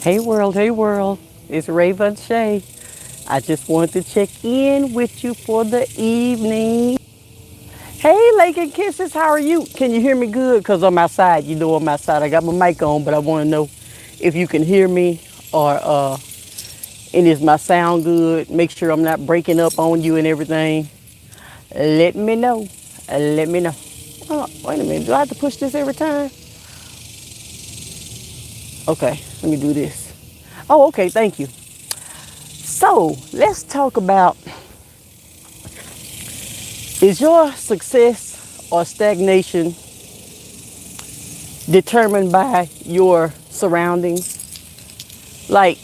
Hey world, it's Raevonshae. I just wanted to check in with you for the evening. Hey, Lake and Kisses, how are you? Can you hear me good? Because I'm outside. You know I'm outside. I got my mic on, but I want to know if you can hear me or and is my sound good? Make sure I'm not breaking up on you and everything. Let me know. Let me know. Oh, wait a minute. Do I have to push this every time? Okay, let me do this. Oh, okay, thank you. So let's talk about, is your success or stagnation determined by your surroundings? Like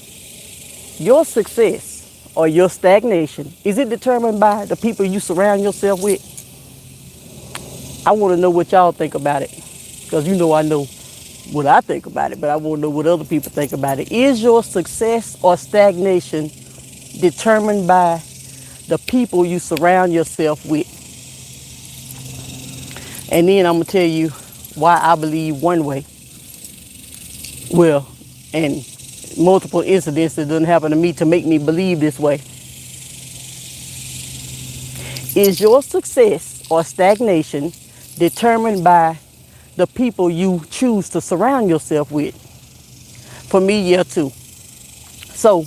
your success or your stagnation, is it determined by the people you surround yourself with? I want to know what y'all think about it, because you know I know what I think about it, but I want to know what other people think about it. Is your success or stagnation determined by the people you surround yourself with? And then I'm going to tell you why I believe one way. Well, and multiple incidents that didn't happen to me to make me believe this way. Is your success or stagnation determined by the people you choose to surround yourself with? For me, yeah, too. So,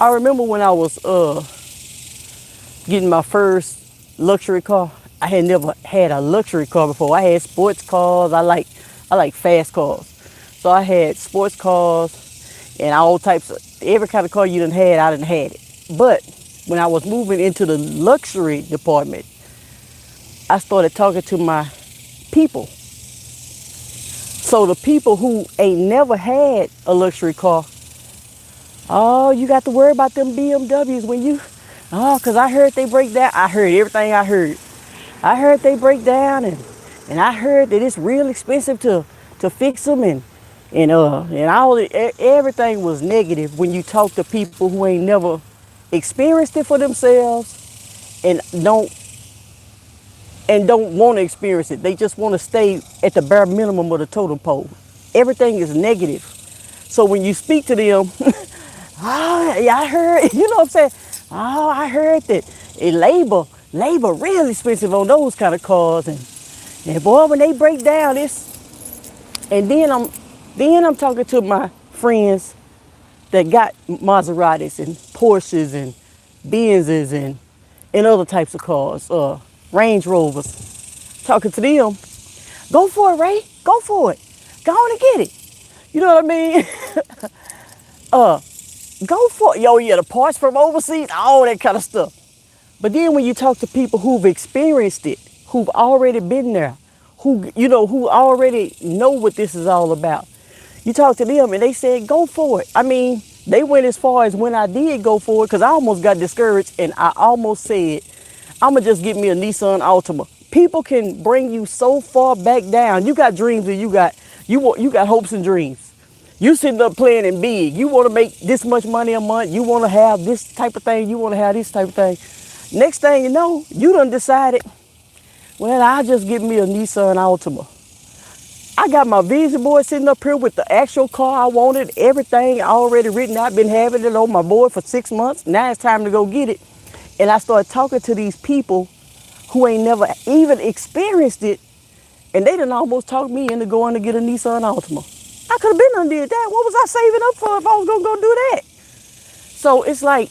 I remember when I was getting my first luxury car. I had never had a luxury car before. I had sports cars. I like fast cars. So I had sports cars and all types of, every kind of car you done had, I done had it. But when I was moving into the luxury department, I started talking to my people. So the people who ain't never had a luxury car, oh, you got to worry about them BMWs when you, oh, because I heard they break down. I heard everything I heard. I heard they break down, and I heard that it's real expensive to fix them, and all everything was negative when you talk to people who ain't never experienced it for themselves and don't want to experience it. They just want to stay at the bare minimum of the totem pole. Everything is negative. So when you speak to them, oh, yeah, I heard, you know what I'm saying? Oh, I heard that labor real expensive on those kind of cars, and boy, when they break down, and then I'm talking to my friends that got Maseratis and Porsches and Benzes and other types of cars, Range Rovers. Talking to them, go for it, Ray. Go for it. Go on and get it. You know what I mean? Go for it. Yo, yeah, the parts from overseas, all that kind of stuff. But then when you talk to people who've experienced it, who've already been there, who already know what this is all about, you talk to them and they said, go for it. I mean, they went as far as when I did go for it, because I almost got discouraged and I almost said, I'm going to just get me a Nissan Altima. People can bring you so far back down. You got dreams and you got hopes and dreams. You sitting up playing in big. You want to make this much money a month. You want to have this type of thing. You want to have this type of thing. Next thing you know, you done decided, well, I'll just get me a Nissan Altima. I got my vision board sitting up here with the actual car I wanted, everything already written out. Been having it on my board for 6 months. Now it's time to go get it. And I started talking to these people who ain't never even experienced it, and they done almost talked me into going to get a Nissan Altima. I could have been done did that. What was I saving up for if I was gonna go do that? So it's like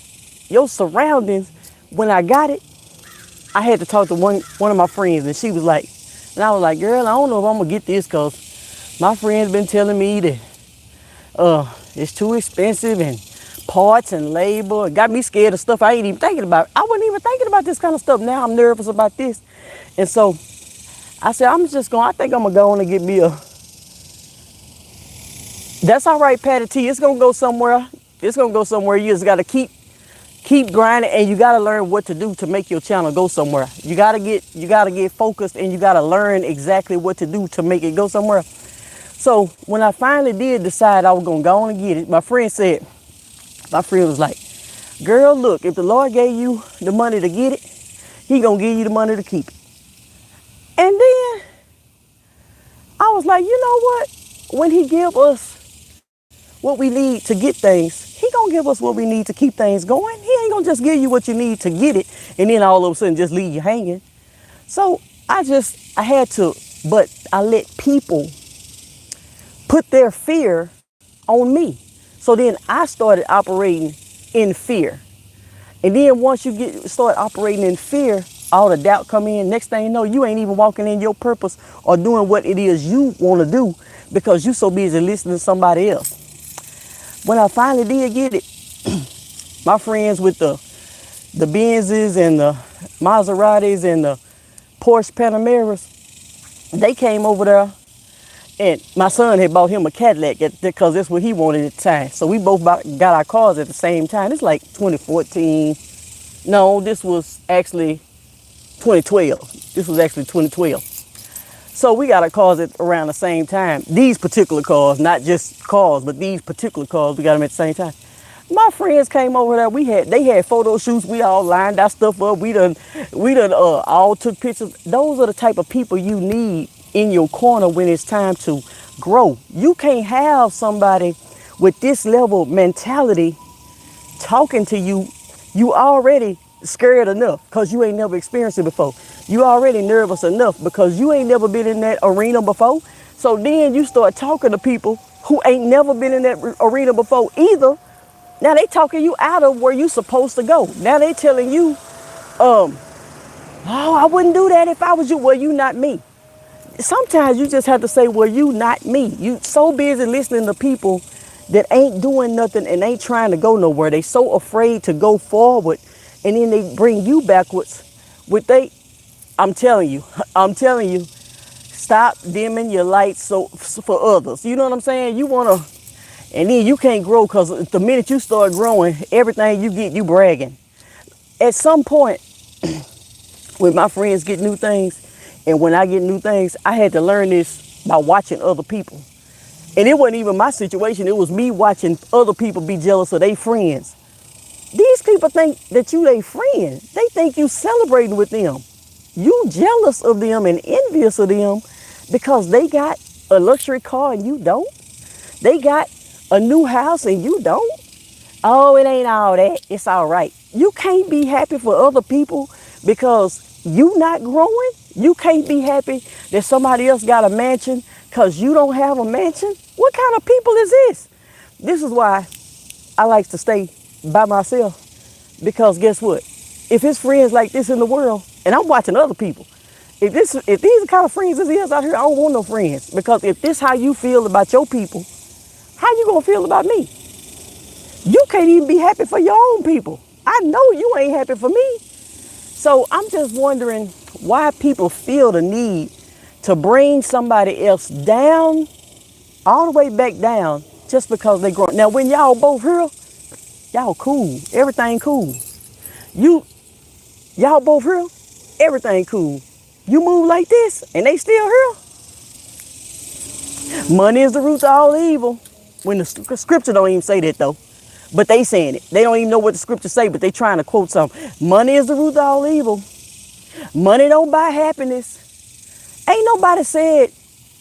your surroundings. When I got it, I had to talk to one of my friends, and she was like, and I was like, girl, I don't know if I'm gonna get this, because my friend's been telling me that it's too expensive and parts and labor. It got me scared of stuff I ain't even thinking about. I wasn't even thinking about this kind of stuff. Now I'm nervous about this. And so I said, I think I'm gonna go on and get me a, that's all right, Patty T. It's gonna go somewhere. It's gonna go somewhere. You just gotta keep grinding, and you gotta learn what to do to make your channel go somewhere. You gotta get focused, and you gotta learn exactly what to do to make it go somewhere. So when I finally did decide I was gonna go on and get it, my friend was like, girl, look, if the Lord gave you the money to get it, he gonna give you the money to keep it. And then I was like, you know what? When he give us what we need to get things, he gonna give us what we need to keep things going. He ain't gonna just give you what you need to get it and then all of a sudden just leave you hanging. So I had to, but I let people put their fear on me. So then I started operating in fear. And then once you start operating in fear, all the doubt come in. Next thing you know, you ain't even walking in your purpose or doing what it is you want to do because you so busy listening to somebody else. When I finally did get it, my friends with the Benzes and the Maseratis and the Porsche Panameras, they came over there, and my son had bought him a Cadillac because that's what he wanted at the time. So we both got our cars at the same time. It's like 2014. No, this was actually 2012. This was actually 2012. So we got our cars at around the same time. These particular cars, not just cars, but these particular cars, we got them at the same time. My friends came over there. They had photo shoots. We all lined our stuff up. We done all took pictures. Those are the type of people you need in your corner when it's time to grow. You can't have somebody with this level mentality talking to you. You already scared enough because you ain't never experienced it before. You already nervous enough because you ain't never been in that arena before. So then you start talking to people who ain't never been in that arena before either. Now they talking you out of where you supposed to go. Now they telling you, oh, I wouldn't do that if I was you. Well, you not me. Sometimes you just have to say, well, you not me. You so busy listening to people that ain't doing nothing and ain't trying to go nowhere. They so afraid to go forward, and then they bring you backwards. I'm telling you, stop dimming your lights for others. You know what I'm saying? And then you can't grow because the minute you start growing, everything you get, you bragging. At some point, when my friends get new things, and when I get new things, I had to learn this by watching other people. And it wasn't even my situation. It was me watching other people be jealous of their friends. These people think that you their friend. They think you celebrating with them. You jealous of them and envious of them because they got a luxury car and you don't. They got a new house and you don't. Oh, it ain't all that. It's all right. You can't be happy for other people because you not growing. You can't be happy that somebody else got a mansion because you don't have a mansion. What kind of people is this? This is why I like to stay by myself, because guess what? If it's friends like this in the world, and I'm watching other people, if these are the kind of friends this is out here, I don't want no friends. Because if this how you feel about your people, how you gonna feel about me? You can't even be happy for your own people. I know you ain't happy for me. So I'm just wondering why people feel the need to bring somebody else down, all the way back down, just because they grow. Now, when y'all both here, y'all cool. Everything cool. Y'all both here, everything cool. You move like this, and they still here. Money is the root of all evil. When the scripture don't even say that though. But they saying it. They don't even know what the scriptures say, but they trying to quote something. Money is the root of all evil. Money don't buy happiness. Ain't nobody said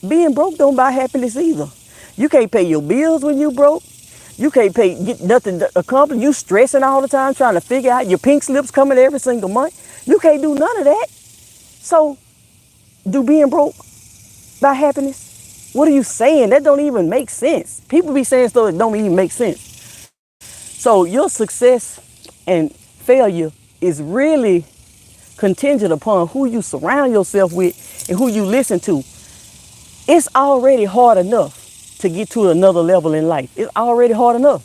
being broke don't buy happiness either. You can't pay your bills when you broke. You can't get nothing accomplished. You stressing all the time trying to figure out your pink slips coming every single month. You can't do none of that. So, do being broke buy happiness? What are you saying? That don't even make sense. People be saying stuff that don't even make sense. So your success and failure is really contingent upon who you surround yourself with and who you listen to. It's already hard enough to get to another level in life. It's already hard enough.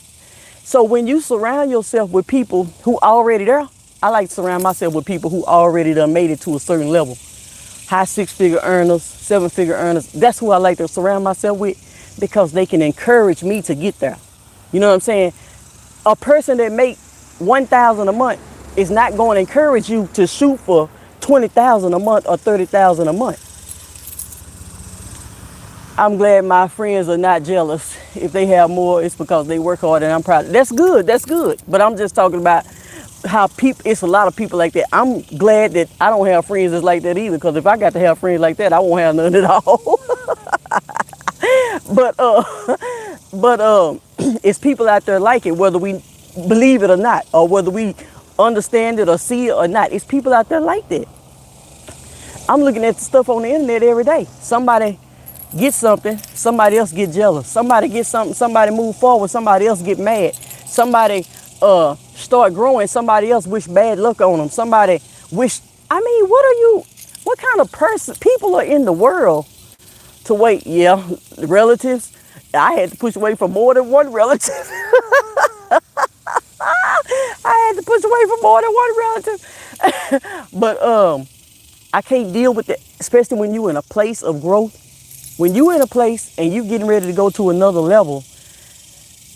So when you surround yourself with people who already there, I like to surround myself with people who already done made it to a certain level. High six-figure earners, seven-figure earners. That's who I like to surround myself with because they can encourage me to get there. You know what I'm saying? A person that make $1,000 a month is not going to encourage you to shoot for $20,000 a month or $30,000 a month. I'm glad my friends are not jealous. If they have more, it's because they work hard and I'm proud. That's good. That's good. But I'm just talking about how it's a lot of people like that. I'm glad that I don't have friends that's like that either, because if I got to have friends like that, I won't have none at all. but It's people out there like it, whether we believe it or not, or whether we understand it or see it or not. It's people out there like that. I'm looking at the stuff on the internet every day. Somebody gets something, somebody else get jealous. Somebody gets something, somebody move forward, somebody else get mad. Somebody start growing, somebody else wish bad luck on them. Somebody wish, I mean, what kind of person, people are in the world to wait? Yeah, relatives. I had to push away from more than one relative. I had to push away from more than one relative. But I can't deal with it, especially when you're in a place of growth. When you're in a place and you're getting ready to go to another level,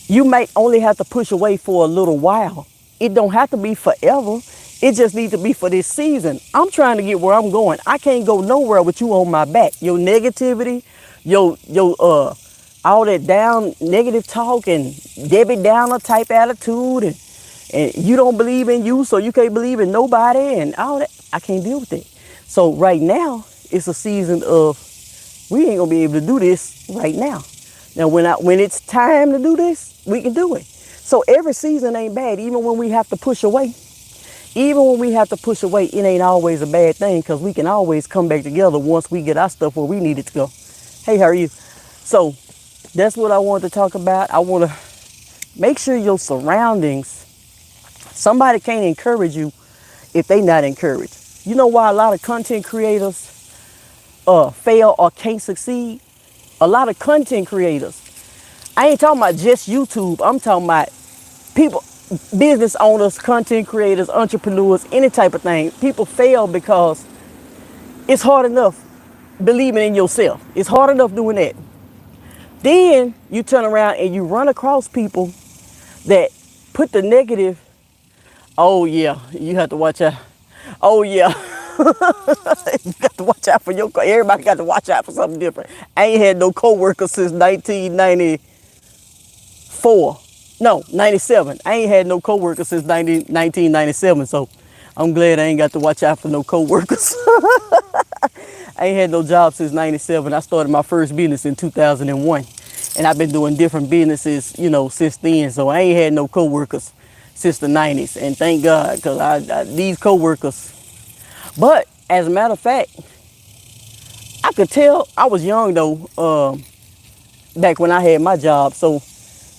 you might only have to push away for a little while. It don't have to be forever. It just needs to be for this season. I'm trying to get where I'm going. I can't go nowhere with you on my back. Your negativity, your all that down negative talk and Debbie Downer type attitude, and you don't believe in you, so you can't believe in nobody and all that. I can't deal with it. So right now, it's a season of, we ain't gonna be able to do this right now. Now, when it's time to do this, we can do it. So every season ain't bad, even when we have to push away. Even when we have to push away, it ain't always a bad thing, because we can always come back together once we get our stuff where we need it to go. Hey, how are you? So that's what I wanted to talk about. I want to make sure your surroundings, somebody can't encourage you if they not encouraged. You know why a lot of content creators fail or can't succeed? A lot of content creators, I ain't talking about just YouTube. I'm talking about people, business owners, content creators, entrepreneurs, any type of thing. People fail because it's hard enough believing in yourself. It's hard enough doing that. Then you turn around and you run across people that put the negative, oh yeah, you have to watch out. Oh yeah, you got to watch out for everybody got to watch out for something different. I ain't had no coworkers since 1994. No, 97. I ain't had no coworkers since 1997, so I'm glad I ain't got to watch out for no coworkers. I ain't had no job since 97. I started my first business in 2001. And I've been doing different businesses, since then. So I ain't had no coworkers since the 90s. And thank God, because these coworkers. But as a matter of fact, I could tell, I was young though, back when I had my job. So,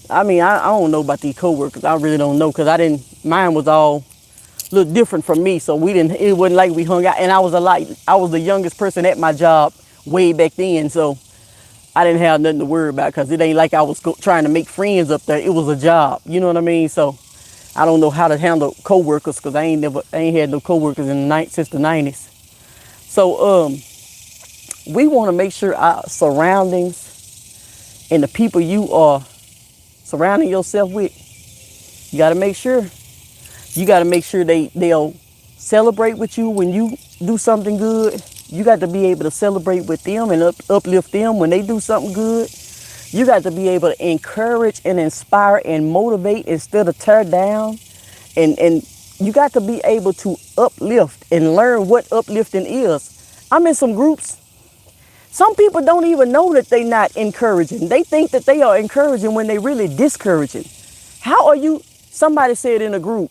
I mean, I don't know about these coworkers. I really don't know, because mine was all a little different from me. So it wasn't like we hung out. And I was the youngest person at my job way back then. So I didn't have nothing to worry about, because it ain't like I was trying to make friends up there. It was a job. You know what I mean? So I don't know how to handle coworkers, because I ain't had no coworkers since the 90s. So we want to make sure our surroundings and the people you are surrounding yourself with, you got to make sure. You got to make sure they'll celebrate with you when you do something good. You got to be able to celebrate with them and uplift them when they do something good. You got to be able to encourage and inspire and motivate instead of tear down. And you got to be able to uplift and learn what uplifting is. I'm in some groups. Some people don't even know that they're not encouraging. They think that they are encouraging when they really discouraging. How are you? Somebody said in a group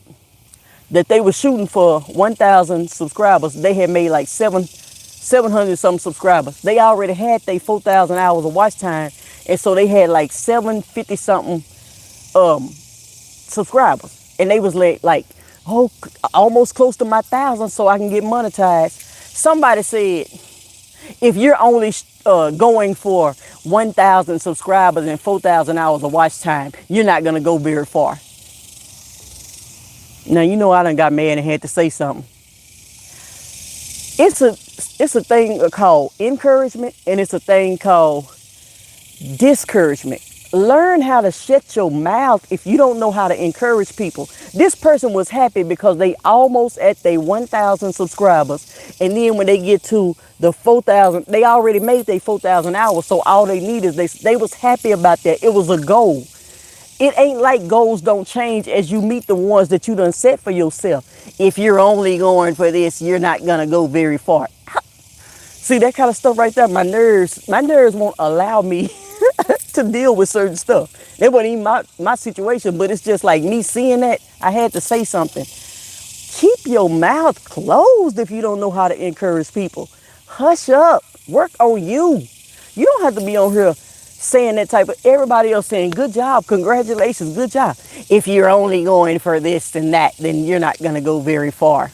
that they were shooting for 1,000 subscribers. They had made like 700 some subscribers. They already had their 4,000 hours of watch time. And so they had like 750 something subscribers. And they was like, oh, almost close to my 1,000 so I can get monetized. Somebody said, if you're only going for 1,000 subscribers and 4,000 hours of watch time, you're not going to go very far. Now, I done got mad and had to say something. It's a thing called encouragement, and it's a thing called discouragement. Learn how to shut your mouth if you don't know how to encourage people. This person was happy because they almost at their 1,000 subscribers. And then when they get to the 4,000, they already made their 4,000 hours. So all they need is they was happy about that. It was a goal. It ain't like goals don't change as you meet the ones that you done set for yourself. If you're only going for this, you're not going to go very far. See, that kind of stuff right there, my nerves won't allow me to deal with certain stuff. That wasn't even my situation, but it's just like me seeing that, I had to say something. Keep your mouth closed if you don't know how to encourage people. Hush up. Work on you. You don't have to be on here saying that type of, everybody else saying, good job, congratulations, good job. If you're only going for this and that, then you're not going to go very far.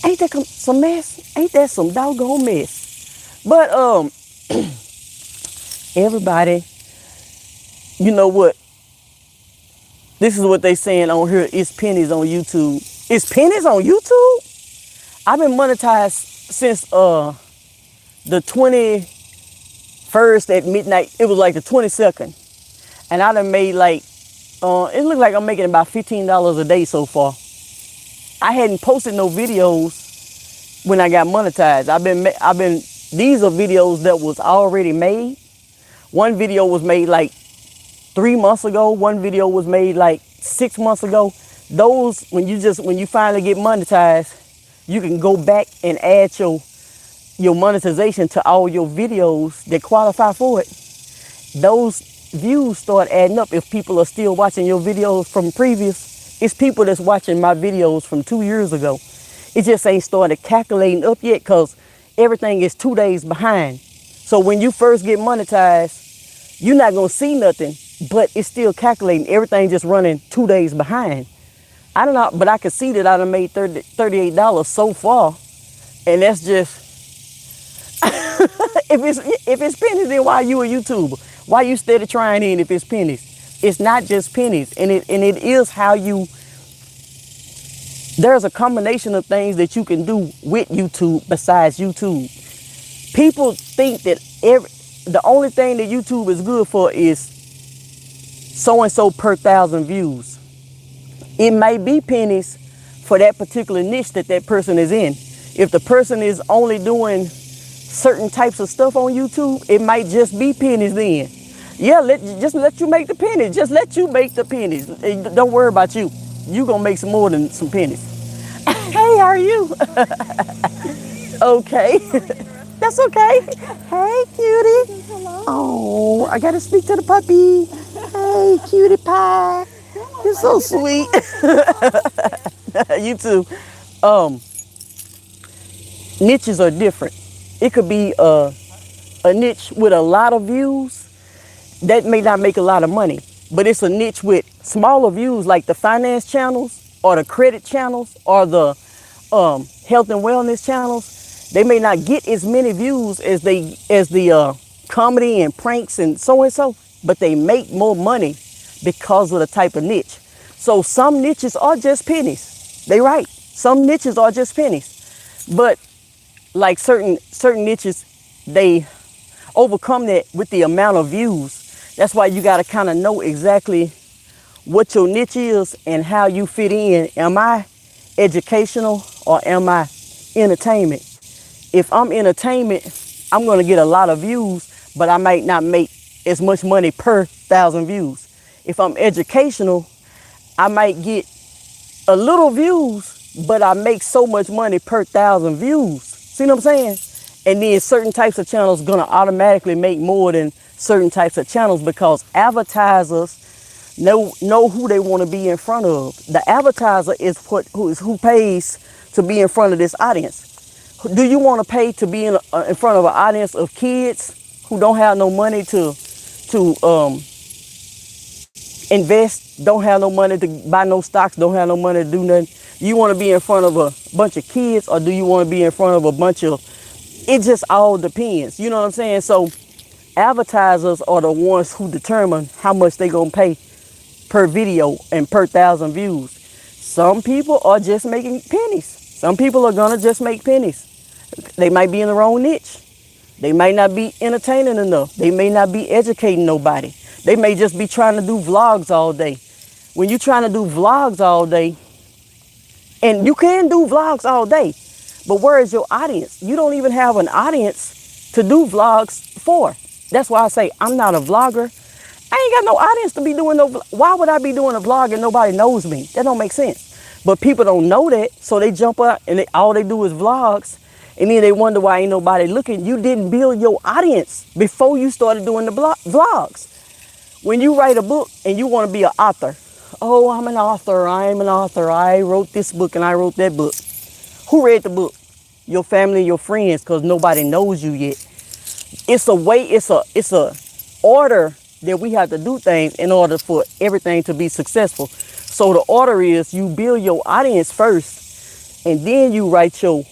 Ain't that some mess? Ain't that some doggone mess? But everybody, you know what? This is what they saying on here. It's pennies on YouTube. It's pennies on YouTube? I've been monetized since the 21st at midnight. It was like the 22nd. And I done made like, it looked like I'm making about $15 a day so far. I hadn't posted no videos when I got monetized. These are videos that was already made. One video was made like 3 months ago. One video was made like 6 months ago. Those, when you finally get monetized, you can go back and add your monetization to all your videos that qualify for it. Those views start adding up if people are still watching your videos from previous. It's people that's watching my videos from 2 years ago. It just ain't started calculating up yet because everything is 2 days behind. So when you first get monetized, you're not gonna see nothing, but it's still calculating. Everything just running 2 days behind. I don't know, but I can see that I done made $38 so far. And that's just, if it's pennies, then why you a YouTuber? Why you steady trying in if it's pennies? It's not just pennies. And it is how you, there's a combination of things that you can do with YouTube besides YouTube. People think that the only thing that YouTube is good for is so-and-so per 1,000 views. It may be pennies for that particular niche that person is in. If the person is only doing certain types of stuff on YouTube, it might just be pennies then. Yeah, just let you make the pennies. Just let you make the pennies. Don't worry about you. You gonna make some more than some pennies. Hey, how are you? Okay. That's okay. Hey, cutie. Hello. Oh, I gotta speak to the puppy. Hey, cutie pie. You're so sweet. You too. Niches are different. It could be a niche with a lot of views that may not make a lot of money, but it's a niche with smaller views like the finance channels or the credit channels or the health and wellness channels. They may not get as many views as the comedy and pranks and so, but they make more money because of the type of niche. So some niches are just pennies. They right. Some niches are just pennies. But like certain niches, they overcome that with the amount of views. That's why you got to kind of know exactly what your niche is and how you fit in. Am I educational or am I entertainment? If I'm entertainment, I'm going to get a lot of views, but I might not make as much money per 1,000 views. If I'm educational, I might get a little views, but I make so much money per 1,000 views. See what I'm saying? And then certain types of channels going to automatically make more than certain types of channels because advertisers know who they want to be in front of. The advertiser is who pays to be in front of this audience. Do you want to pay to be in front of an audience of kids who don't have no money to invest, don't have no money to buy no stocks, don't have no money to do nothing? You want to be in front of a bunch of kids or do you want to be in front of a bunch of, it just all depends. You know what I'm saying? So advertisers are the ones who determine how much they gonna pay per video and per 1,000 views. Some people are just making pennies. Some people are gonna just make pennies. They might be in the wrong niche. They might not be entertaining enough. They may not be educating nobody. They may just be trying to do vlogs all day. When you're trying to do vlogs all day, and you can do vlogs all day, but where is your audience? You don't even have an audience to do vlogs for. That's why I say I'm not a vlogger. I ain't got no audience to be doing no vlog. Why would I be doing a vlog and nobody knows me? That don't make sense. But people don't know that, so they jump up and all they do is vlogs. And then they wonder why ain't nobody looking. You didn't build your audience before you started doing the vlogs. When you write a book and you want to be an author, oh, I'm an author, I'm an author, I wrote this book and I wrote that book. Who read the book? Your family, your friends, because nobody knows you yet. It's a way, it's a order that we have to do things in order for everything to be successful. So the order is you build your audience first, and then you write your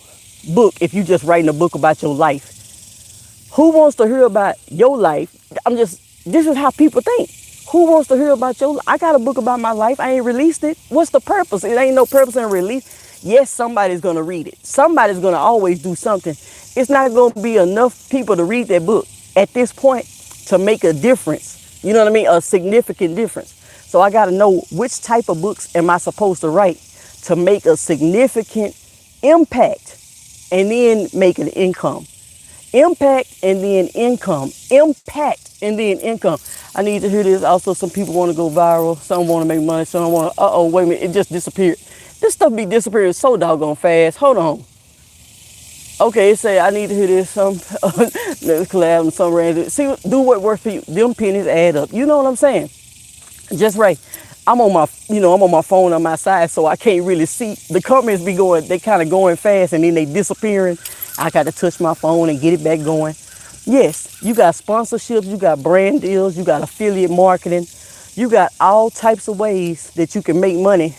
book if you just writing a book about your life. Who wants to hear about your life? This is how people think. Who wants to hear about your life? I got a book about my life. I ain't released it. What's the purpose? It ain't no purpose in release. Yes, somebody's going to read it. Somebody's going to always do something. It's not going to be enough people to read that book at this point to make a difference. You know what I mean? A significant difference. So I got to know which type of books am I supposed to write to make a significant impact and then make an income. Impact and then income. Impact and then income. I need to hear this. Also, some people want to go viral. Some want to make money. Some want to, wait a minute, it just disappeared. This stuff be disappearing so doggone fast. Hold on. Okay, it say I need to hear this. Some let's collab and some random. See, do what works for you. Them pennies add up. You know what I'm saying? Just right. I'm on my phone on my side, so I can't really see. The comments be going, they kind of going fast and then they disappearing. I got to touch my phone and get it back going. Yes, you got sponsorships, you got brand deals, you got affiliate marketing, you got all types of ways that you can make money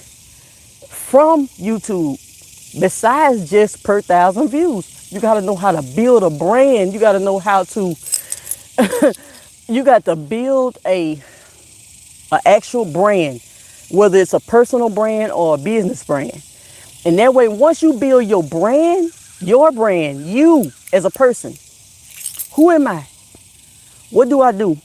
from YouTube. Besides just per 1,000 views, you got to know how to build a brand. You got to know how to, you got to build an actual brand, whether it's a personal brand or a business brand. And that way, once you build your brand, you as a person, who am I? What do I do?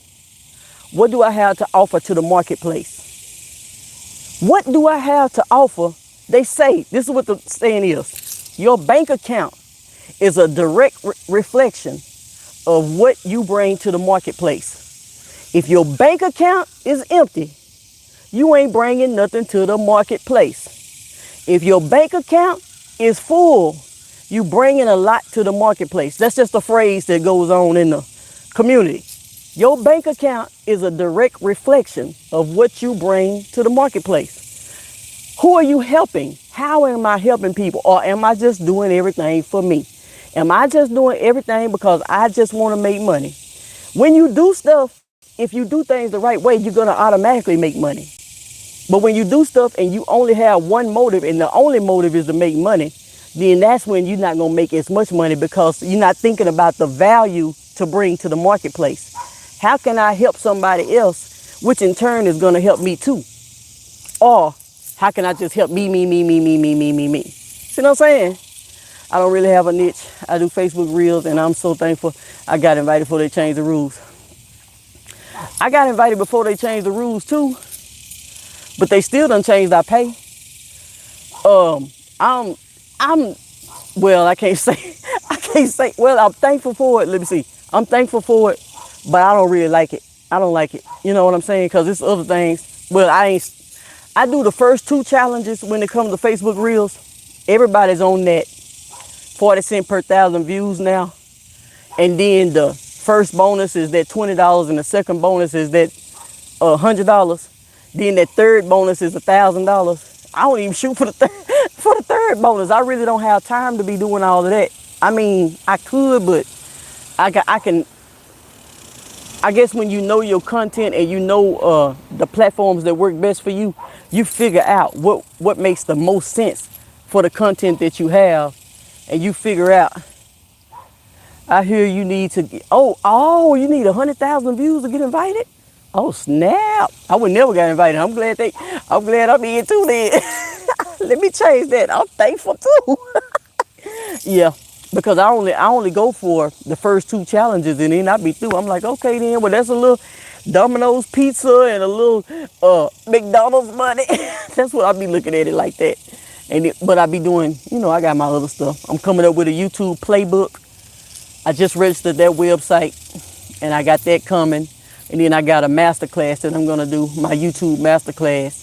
What do I have to offer to the marketplace? What do I have to offer? They say, this is what the saying is, your bank account is a direct reflection of what you bring to the marketplace. If your bank account is empty, you ain't bringing nothing to the marketplace. If your bank account is full, you bringing a lot to the marketplace. That's just a phrase that goes on in the community. Your bank account is a direct reflection of what you bring to the marketplace. Who are you helping? How am I helping people? Or am I just doing everything for me? Am I just doing everything because I just want to make money? When you do stuff, if you do things the right way, you're going to automatically make money. But when you do stuff and you only have one motive and the only motive is to make money, then that's when you're not going to make as much money because you're not thinking about the value to bring to the marketplace. How can I help somebody else, which in turn is going to help me too? Or how can I just help me? See what I'm saying? I don't really have a niche. I do Facebook Reels, and I'm so thankful I got invited before they changed the rules. I got invited before they changed the rules too, but they still done changed our pay. Well, I can't say, well, I'm thankful for it. Let me see. I'm thankful for it, but I don't really like it. I don't like it. You know what I'm saying? Because it's other things. Well, I do the first 2 challenges when it comes to Facebook Reels. Everybody's on that 40 cents per 1,000 views now. And then the first bonus is that $20 and the second bonus is that $100. Then that third bonus is $1,000. I don't even shoot for the third bonus. I really don't have time to be doing all of that. I mean, I could, but I guess when you know your content and you know the platforms that work best for you, you figure out what makes the most sense for the content that you have, and you figure out. I hear you need to. You need 100,000 views to get invited. Oh snap! I would never got invited. I'm glad I'm in too. Then let me change that. I'm thankful too. Yeah. Because I only go for the first 2 challenges and then I be through. I'm like, okay then, well that's a little Domino's pizza and a little McDonald's money. That's what I be looking at it like that. But I be doing, I got my other stuff. I'm coming up with a YouTube playbook. I just registered that website and I got that coming. And then I got a masterclass that I'm gonna do, my YouTube masterclass.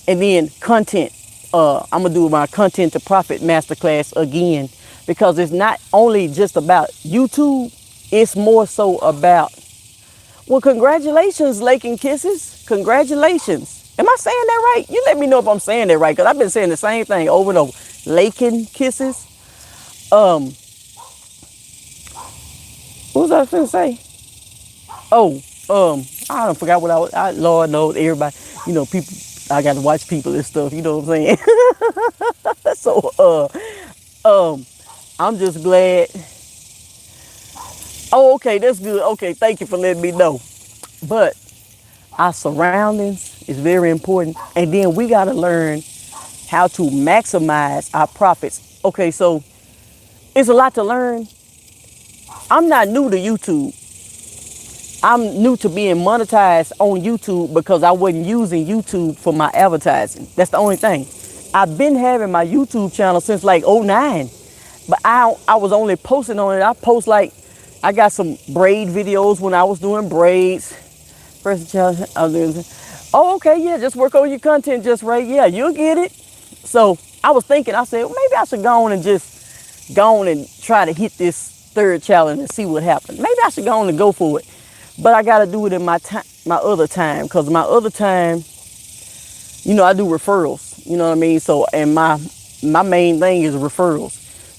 And then content. I'm gonna do my content to profit masterclass again. because it's not only just about YouTube, it's more so about, well, congratulations, Lake and Kisses. Congratulations. Am I saying that right? You let me know if I'm saying that right, because I've been saying the same thing over and over. Lake and Kisses. What was I going to say? Oh, I don't forgot what Lord knows, everybody, people, I got to watch people and stuff, you know what I'm saying? So, I'm just glad. Oh, okay, that's good. Okay, thank you for letting me know. But our surroundings is very important. And then we got to learn how to maximize our profits. Okay, so it's a lot to learn. I'm not new to YouTube. I'm new to being monetized on YouTube because I wasn't using YouTube for my advertising. That's the only thing. I've been having my YouTube channel since like '09, but I was only posting on it. I got some braid videos when I was doing braids. First challenge, oh, okay, yeah, just work on your content just right. Yeah, you'll get it. So I was thinking, I said, well, maybe I should go on and try to hit this third challenge and see what happens. Maybe I should go on and go for it. But I got to do it in my other time, because my other time, I do referrals, you know what I mean? So, and my main thing is referrals.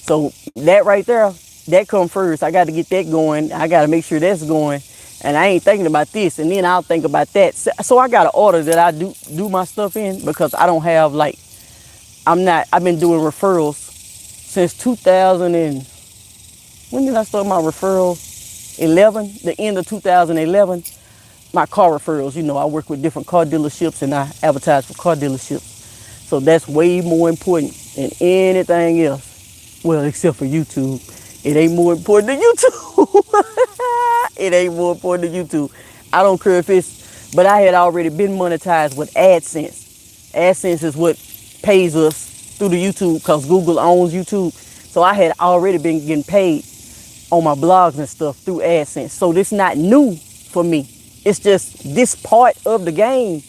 So that right there, that come first. I got to get that going. I got to make sure that's going. And I ain't thinking about this, and then I'll think about that. So I got an order that I do my stuff in, because I don't have I've been doing referrals since 2000 and, when did I start my referral? 11, the end of 2011. My car referrals, I work with different car dealerships and I advertise for car dealerships. So that's way more important than anything else. Well, except for YouTube. It ain't more important than YouTube. It ain't more important than YouTube. I don't care if it's, but I had already been monetized with AdSense. AdSense is what pays us through the YouTube, because Google owns YouTube. So I had already been getting paid on my blogs and stuff through AdSense. So this not new for me. It's just this part of the game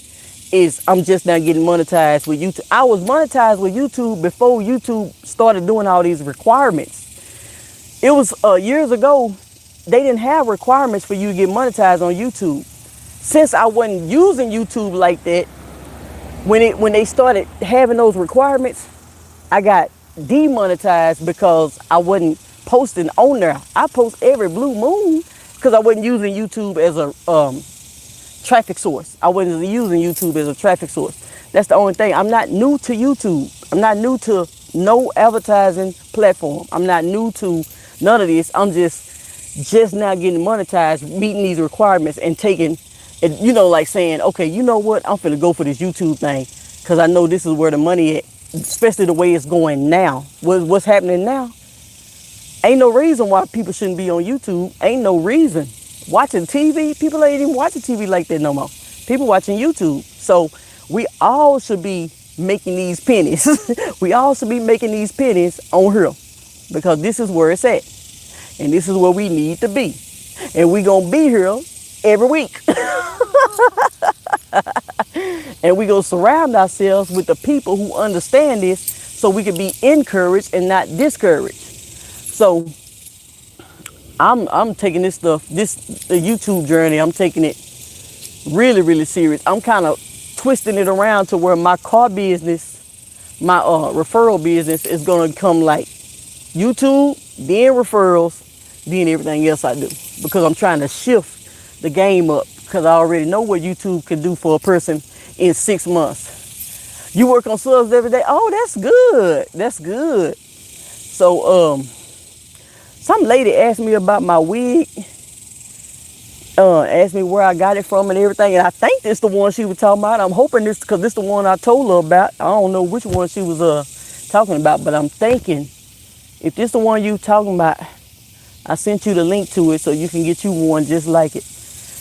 is I'm just now getting monetized with YouTube. I was monetized with YouTube before YouTube started doing all these requirements. It was years ago, they didn't have requirements for you to get monetized on YouTube. Since I wasn't using YouTube like that, when they started having those requirements, I got demonetized because I wasn't posting on there. I post every blue moon because I wasn't using YouTube as a traffic source. I wasn't using YouTube as a traffic source. That's the only thing. I'm not new to YouTube. I'm not new to no advertising platform. I'm not new to none of this. I'm just now getting monetized, meeting these requirements and taking it, like saying, okay, you know what? I'm finna go for this YouTube thing because I know this is where the money is, especially the way it's going now. What's happening now? Ain't no reason why people shouldn't be on YouTube. Ain't no reason. Watching TV, people ain't even watching TV like that no more. People watching YouTube. So we all should be making these pennies. We all should be making these pennies on here because this is where it's at. And this is where we need to be. And we gonna be here every week. And we gonna surround ourselves with the people who understand this so we can be encouraged and not discouraged. So I'm taking this stuff, the YouTube journey, I'm taking it really, really serious. I'm kind of twisting it around to where my car business, my referral business is going to come like YouTube, then referrals, then everything else I do. Because I'm trying to shift the game up because I already know what YouTube can do for a person in 6 months. You work on subs every day. Oh, that's good. That's good. So, some lady asked me about my wig, asked me where I got it from and everything, and I think this the one she was talking about. I'm hoping this, because this the one I told her about. I don't know which one she was talking about, but I'm thinking if this the one you talking about, I sent you the link to it so you can get you one just like it,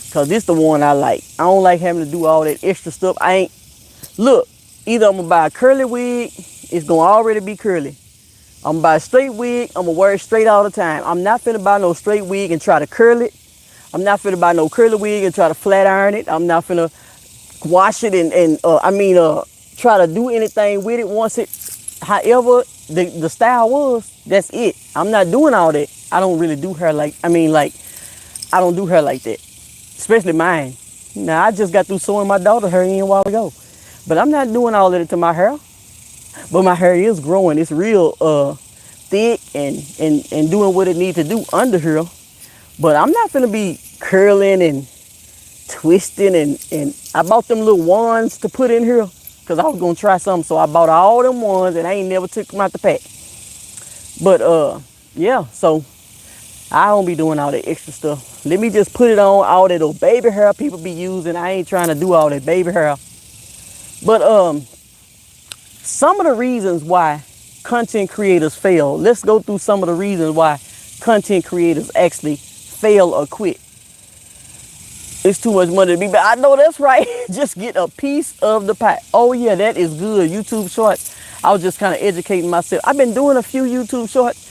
because this the one I like. I don't like having to do all that extra stuff. Look, either I'm gonna buy a curly wig, it's gonna already be curly. I'm gonna buy a straight wig, I'm gonna wear it straight all the time. I'm not finna buy no straight wig and try to curl it. I'm not finna buy no curly wig and try to flat iron it. I'm not finna wash it and try to do anything with it once it, however the style was, that's it. I'm not doing all that. I don't really do hair like, I don't do hair like that, especially mine. Now, I just got through sewing my daughter hair in a while ago, but I'm not doing all of it to my hair. But my hair is growing. It's real thick and doing what it needs to do under here. But I'm not gonna be curling and twisting and I bought them little wands to put in here because I was gonna try something. So I bought all them wands and I ain't never took them out the pack. But yeah, so I don't be doing all that extra stuff. Let me just put it on all that old baby hair people be using. I ain't trying to do all that baby hair. But some of the reasons why content creators fail. Let's go through some of the reasons why content creators actually fail or quit. It's too much money to be, but I know that's right. Just get a piece of the pie. Oh yeah, that is good. YouTube shorts. I was just kind of educating myself. I've been doing a few YouTube shorts,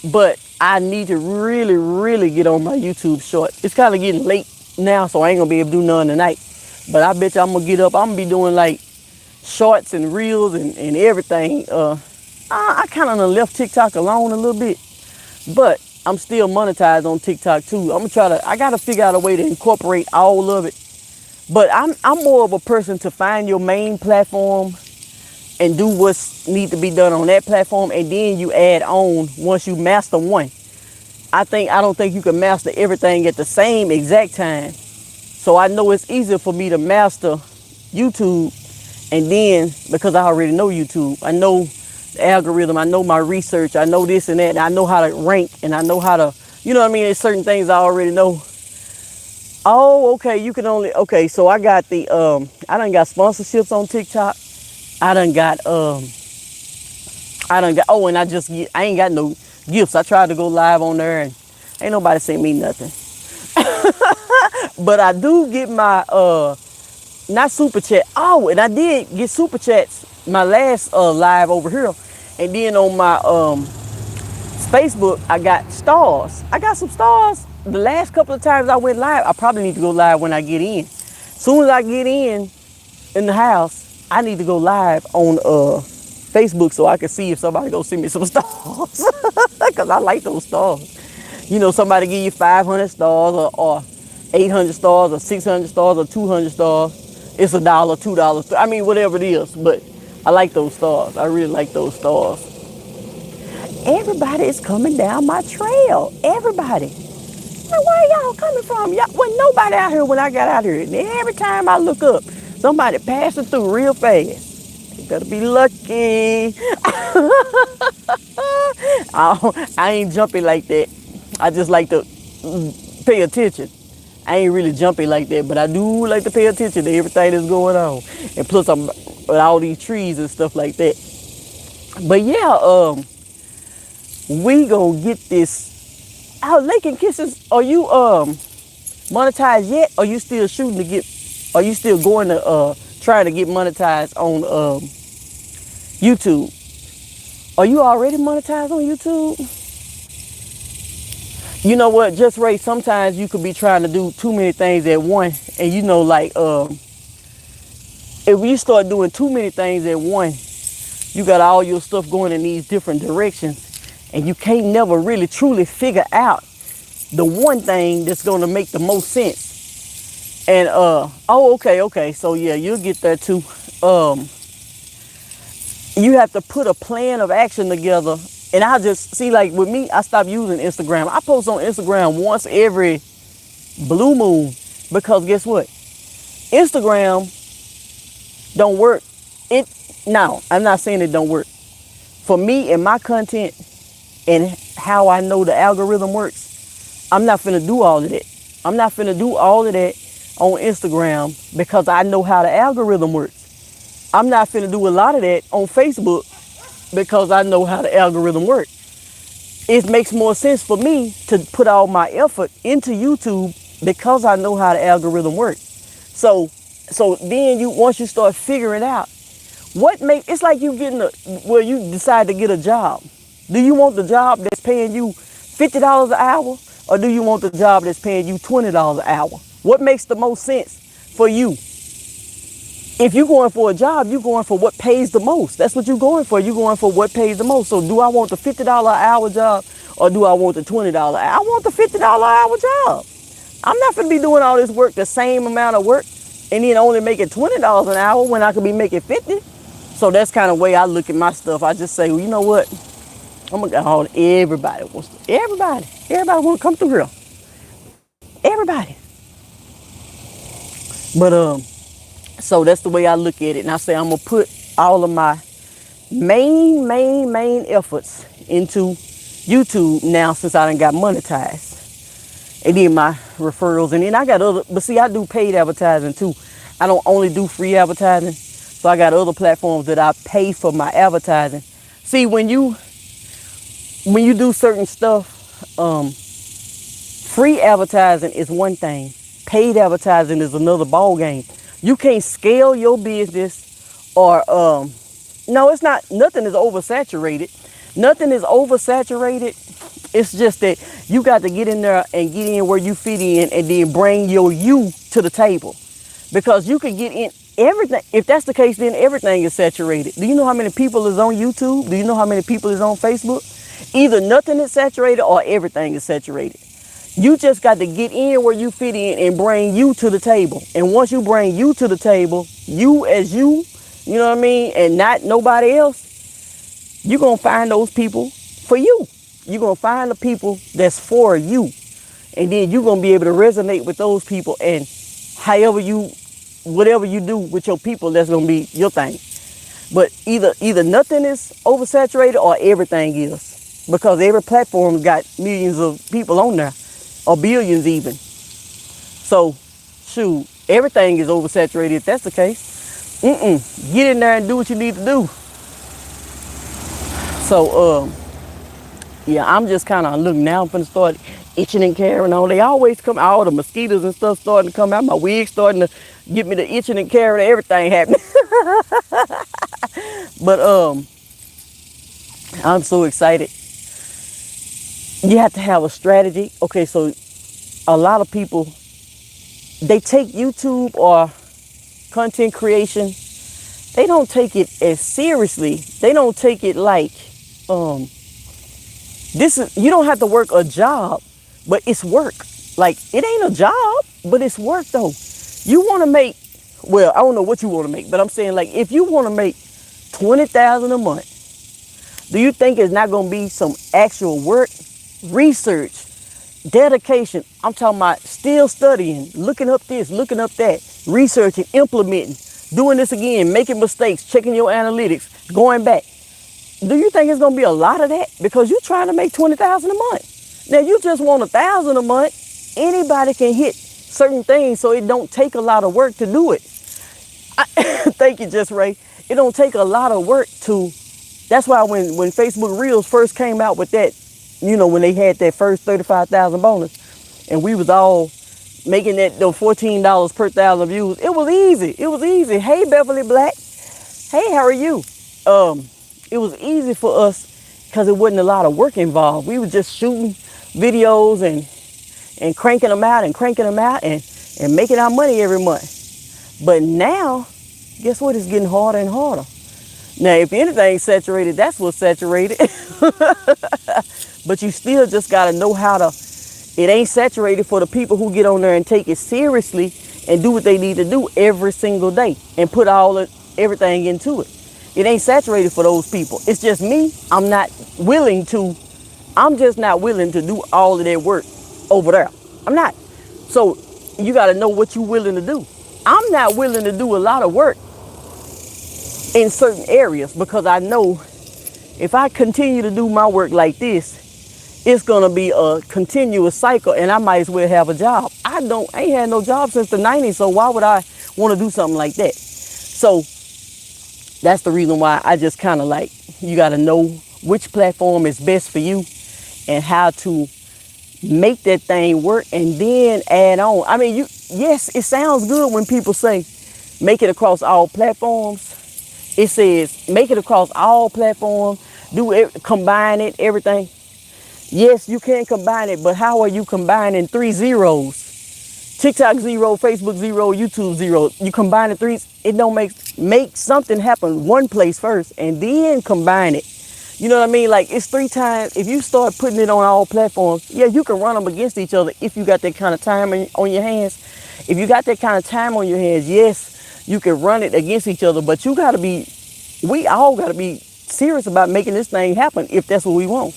but I need to really, really get on my YouTube short. It's kind of getting late now, so I ain't gonna be able to do none tonight. But I bet you I'm gonna get up. I'm gonna be doing like shorts and reels and everything. I kind of left TikTok alone a little bit, but I'm still monetized on TikTok too. I gotta figure out a way to incorporate all of it. But I'm more of a person to find your main platform and do what's need to be done on that platform, and then you add on once you master one. I don't think you can master everything at the same exact time. So I know it's easier for me to master YouTube, and then because I already know YouTube, I know the algorithm, I know my research, I know this and that, and I know how to rank, and I know how to, you know what I mean? There's certain things I already know. Oh, okay, so I got I done got sponsorships on TikTok. I done got, and I ain't got no gifts. I tried to go live on there and ain't nobody sent me nothing. But I do get my, not super chat. Oh, and I did get super chats my last live over here. And then on my Facebook, I got stars. I got some stars. The last couple of times I went live, I probably need to go live when I get in. Soon as I get in the house, I need to go live on Facebook so I can see if somebody go send me some stars. Because I like those stars. You know, somebody give you 500 stars or 800 stars or 600 stars or 200 stars. It's $1, $2. I mean, whatever it is. But I like those stars. I really like those stars. Everybody is coming down my trail. Everybody. Now, where y'all coming from? Y'all wasn't nobody out here when I got out here. And every time I look up, somebody passing through real fast. You better be lucky. I ain't jumpy like that. I just like to pay attention. I ain't really jumpy like that, but I do like to pay attention to everything that's going on. And plus, I'm with all these trees and stuff like that. But yeah, we gonna get this. Oh, Lake and Kisses, are you monetized yet? Or you still shooting to get? Are you still going to try to get monetized on YouTube? Are you already monetized on YouTube? You know what, Just Ray, sometimes you could be trying to do too many things at once. And you know, like, if you start doing too many things at once, you got all your stuff going in these different directions. And you can't never really truly figure out the one thing that's going to make the most sense. And, okay. So yeah, you'll get there too. You have to put a plan of action together. And I just see, like with me, I stopped using Instagram. I post on Instagram once every blue moon because guess what? Instagram don't work. Now, I'm not saying it don't work. For me and my content and how I know the algorithm works, I'm not finna do all of that. I'm not finna do all of that on Instagram because I know how the algorithm works. I'm not finna do a lot of that on Facebook because I know how the algorithm works. It makes more sense for me to put all my effort into YouTube because I know how the algorithm works. So then once you start figuring out it's like you getting you decide to get a job. Do you want the job that's paying you $50 an hour, or do you want the job that's paying you $20 an hour? What makes the most sense for you? If you're going for a job, you're going for what pays the most. That's what you're going for. You're going for what pays the most. So do I want the $50 an hour job or do I want the $20 an hour? I want the $50 an hour job. I'm not going to be doing all this work, the same amount of work, and then only making $20 an hour when I could be making 50. So that's kind of the way I look at my stuff. I just say, well, you know what? I'm going to go on. Everybody want to come through here. Everybody. But, so that's the way I look at it. And I say I'm going to put all of my main efforts into YouTube now since I done got monetized. And then my referrals. And then I got other, but see, I do paid advertising too. I don't only do free advertising. So I got other platforms that I pay for my advertising. See, when you do certain stuff, free advertising is one thing. Paid advertising is another ball game. You can't scale your business or, no, it's not, nothing is oversaturated. Nothing is oversaturated. It's just that you got to get in there and get in where you fit in and then bring your you to the table. Because you can get in everything. If that's the case, then everything is saturated. Do you know how many people is on YouTube? Do you know how many people is on Facebook? Either nothing is saturated or everything is saturated. You just got to get in where you fit in and bring you to the table. And once you bring you to the table, you as you know what I mean, and not nobody else, you're going to find those people for you. You're going to find the people that's for you. And then you're going to be able to resonate with those people. And whatever you do with your people, that's going to be your thing. But either nothing is oversaturated or everything is. Because every platform got millions of people on there. Or billions even. So, shoot, everything is oversaturated if that's the case. Get in there and do what you need to do. So, yeah, I'm just kind of looking now. I'm finna start itching and carrying on. They always come out. All the mosquitoes and stuff starting to come out. My wig starting to get me the itching and carrying. Everything happening. But I'm so excited. You have to have a strategy. Okay, so a lot of people, they take YouTube or content creation, they don't take it as seriously. They don't take it like, you don't have to work a job, but it's work. Like, it ain't a job, but it's work though. You want to make, well, I don't know what you want to make, but I'm saying, like, if you want to make $20,000 a month, do you think it's not going to be some actual work? Research, dedication. I'm talking about still studying, looking up this, looking up that, researching, implementing, doing this again, making mistakes, checking your analytics, going back. Do you think it's going to be a lot of that? Because you're trying to make $20,000 a month. Now, you just want $1,000 a month. Anybody can hit certain things, so it don't take a lot of work to do it. Thank you, Just Ray. It don't take a lot of work to. That's why when Facebook Reels first came out with that, you know, when they had that first 35,000 bonus, and we was all making that $14 per 1,000 views. It was easy. It was easy. Hey, Beverly Black. Hey, how are you? It was easy for us because it wasn't a lot of work involved. We were just shooting videos and cranking them out and making our money every month. But now, guess what? It's getting harder and harder. Now, if anything's saturated, that's what's saturated. But you still just got to know how to, it ain't saturated for the people who get on there and take it seriously and do what they need to do every single day and put everything into it. It ain't saturated for those people. It's just me. I'm just not willing to do all of that work over there. I'm not. So you got to know what you're willing to do. I'm not willing to do a lot of work in certain areas because I know if I continue to do my work like this, it's going to be a continuous cycle and I might as well have a job. I ain't had no job since the 90s, so why would I want to do something like that? So that's the reason why I just kind of like, you got to know which platform is best for you and how to make that thing work and then add on. I mean, yes, it sounds good when people say make it across all platforms. It says make it across all platforms, combine it, everything. Yes, you can combine it, but how are you combining 3 zeros TikTok 0, Facebook 0, YouTube 0. You combine the three, it don't make something happen one place first and then combine it. You know what I mean? Like, it's 3 times. If you start putting it on all platforms, yeah, you can run them against each other if you got that kind of time on your hands. If you got that kind of time on your hands, yes, you can run it against each other. But you got to be, we all got to be serious about making this thing happen if that's what we want.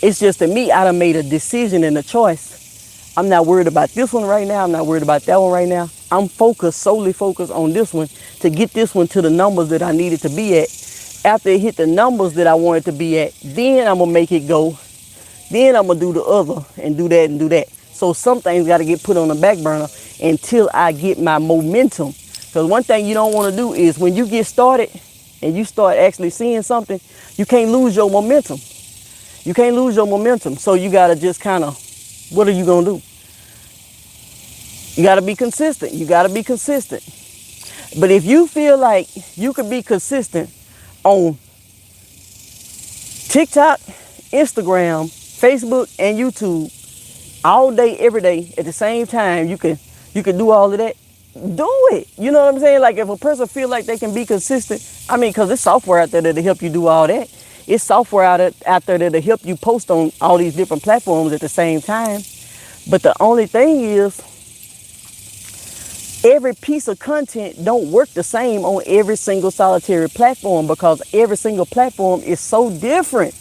It's just that me, I done made a decision and a choice. I'm not worried about this one right now. I'm not worried about that one right now. I'm solely focused on this one to get this one to the numbers that I needed to be at. After it hit the numbers that I wanted to be at, then I'm going to make it go. Then I'm going to do the other and do that and do that. So some things got to get put on the back burner until I get my momentum. Because one thing you don't want to do is when you get started and you start actually seeing something, you can't lose your momentum. You can't lose your momentum. So you got to just kind of, what are you going to do? You got to be consistent. You got to be consistent. But if you feel like you could be consistent on TikTok, Instagram, Facebook, and YouTube all day, every day at the same time, you can do all of that. Do it. You know what I'm saying? Like, if a person feel like they can be consistent, I mean, because there's software out there that'll help you do all that. It's software out there that'll help you post on all these different platforms at the same time. But the only thing is, every piece of content don't work the same on every single solitary platform because every single platform is so different.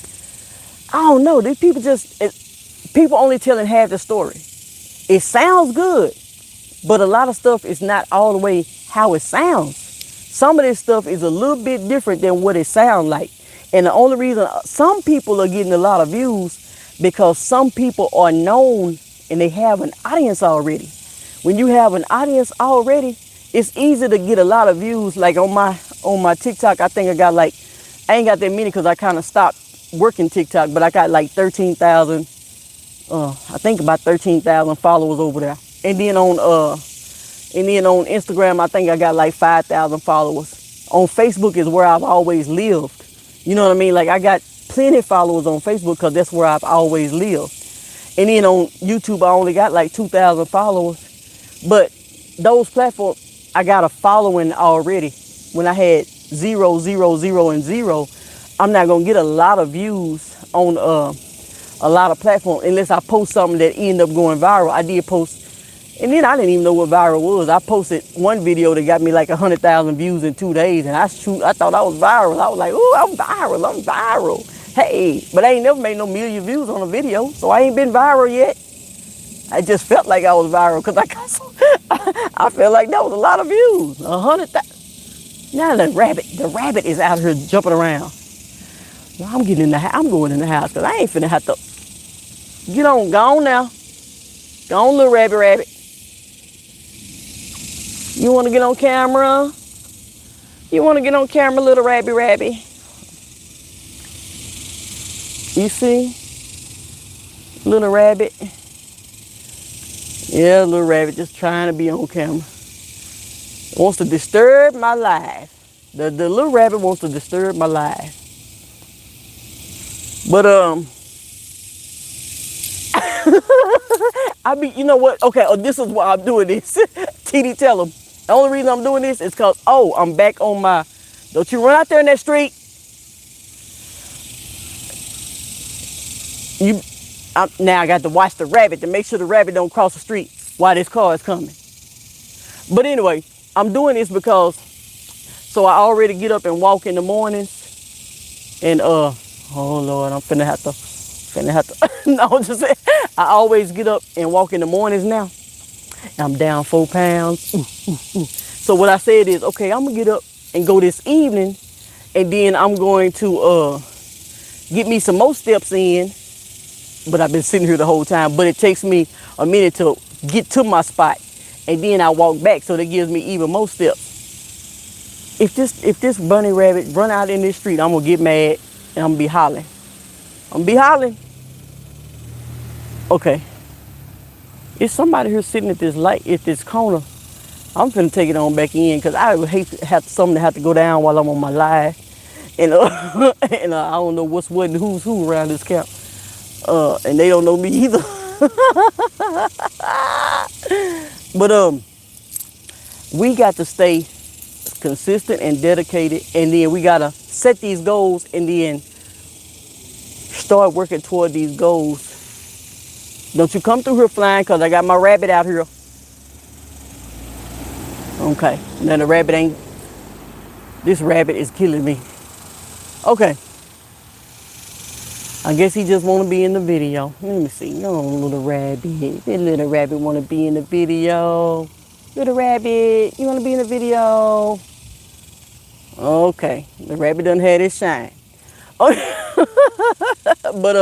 I don't know. These people people only telling half the story. It sounds good, but a lot of stuff is not all the way how it sounds. Some of this stuff is a little bit different than what it sounds like. And the only reason some people are getting a lot of views because some people are known and they have an audience already. When you have an audience already, it's easy to get a lot of views. Like on my TikTok, I think I ain't got that many because I kind of stopped working TikTok, but I got like 13,000, I think about 13,000 followers over there. And then on Instagram, I think I got like 5,000 followers. On Facebook is where I've always lived. You know what I mean? Like, I got plenty of followers on Facebook because that's where I've always lived. And then on YouTube, I only got like 2,000 followers. But those platforms, I got a following already. When I had 0, 0, 0, and 0, I'm not going to get a lot of views on a lot of platforms unless I post something that end up going viral. I did post, and then I didn't even know what viral was. I posted one video that got me like 100,000 views in 2 days, and I thought I was viral. I was like, ooh, I'm viral. Hey, but I ain't never made no million views on a video, so I ain't been viral yet. I just felt like I was viral because I felt like that was a lot of views. 100,000. Now the rabbit is out here jumping around. Well, I'm going in the house because I ain't finna have to. Get on, go on now. Go on, little rabbit. You want to get on camera? You want to get on camera, little rabbit? You see? Little rabbit. Yeah, little rabbit just trying to be on camera. Wants to disturb my life. The little rabbit wants to disturb my life. But you know what? Okay, this is why I'm doing this. TD, tell them. The only reason I'm doing this is because, I'm back on my, don't you run out there in that street. Now I got to watch the rabbit to make sure the rabbit don't cross the street while this car is coming. But anyway, I'm doing this because, so I already get up and walk in the mornings. And, oh Lord, I'm finna have to, no, I'm just saying, I always get up and walk in the mornings now. I'm down 4 pounds. So what I said is, okay, I'm gonna get up and go this evening, and then I'm going to get me some more steps in. But I've been sitting here the whole time. But it takes me a minute to get to my spot, and then I walk back, so that gives me even more steps. If this bunny rabbit run out in this street, I'm gonna get mad and I'm gonna be hollering. Okay. It's somebody here sitting at this light, at this corner. I'm finna take it on back in because I would hate to have something to have to go down while I'm on my live. And, and I don't know what's what and who's who around this camp. And they don't know me either. But we got to stay consistent and dedicated, and then we gotta set these goals and then start working toward these goals. Don't you come through here flying, cause I got my rabbit out here. Okay, now the rabbit ain't, this rabbit is killing me. Okay, I guess he just want to be in the video. Let me see. No, little rabbit. That little rabbit want to be in the video. Little rabbit, you want to be in the video? Okay, the rabbit done had his shine. But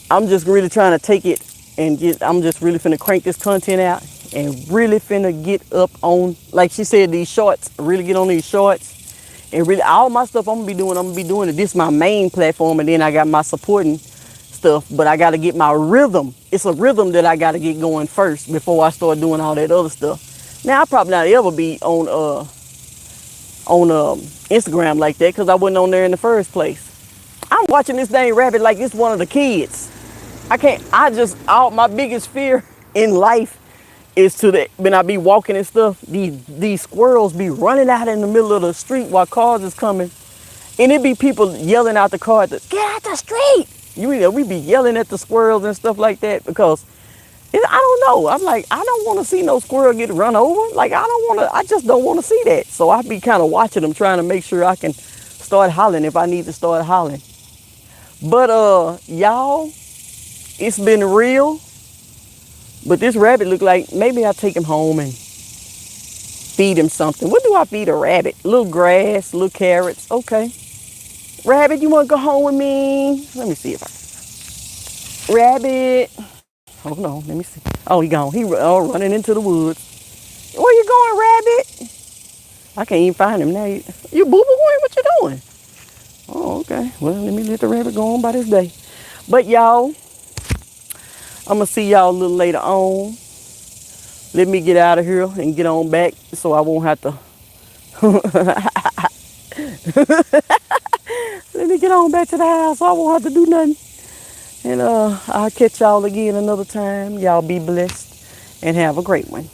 I'm just really trying to take it and I'm just really finna crank this content out and really finna get up on, like she said, these shorts, really get on these shorts. And really, all my stuff I'm gonna be doing it. This is my main platform, and then I got my supporting stuff. But I gotta get my rhythm. It's a rhythm that I gotta get going first before I start doing all that other stuff. Now, I'll probably not ever be on Instagram like that because I wasn't on there in the first place. I'm watching this dang rabbit like it's one of the kids. My biggest fear in life is when I be walking and stuff, these squirrels be running out in the middle of the street while cars is coming. And it be people yelling out the car, get out the street. We be yelling at the squirrels and stuff like that because I don't know. I'm like, I don't want to see no squirrel get run over. Like, I just don't want to see that. So I be kind of watching them, trying to make sure I can start hollering if I need to start hollering. But y'all, it's been real. But this rabbit look like maybe I'll take him home and feed him something. What do I feed a rabbit? Little grass, little carrots. Okay. Rabbit, you want to go home with me? Let me see if Rabbit. Hold on, let me see. Oh, he gone. He running into the woods. Where you going, rabbit? I can't even find him now. You boo-booing? What you doing? Oh, okay. Well, let me let the rabbit go on by this day. But y'all, I'm going to see y'all a little later on. Let me get out of here and get on back so I won't have to. Let me get on back to the house so I won't have to do nothing. And I'll catch y'all again another time. Y'all be blessed and have a great one.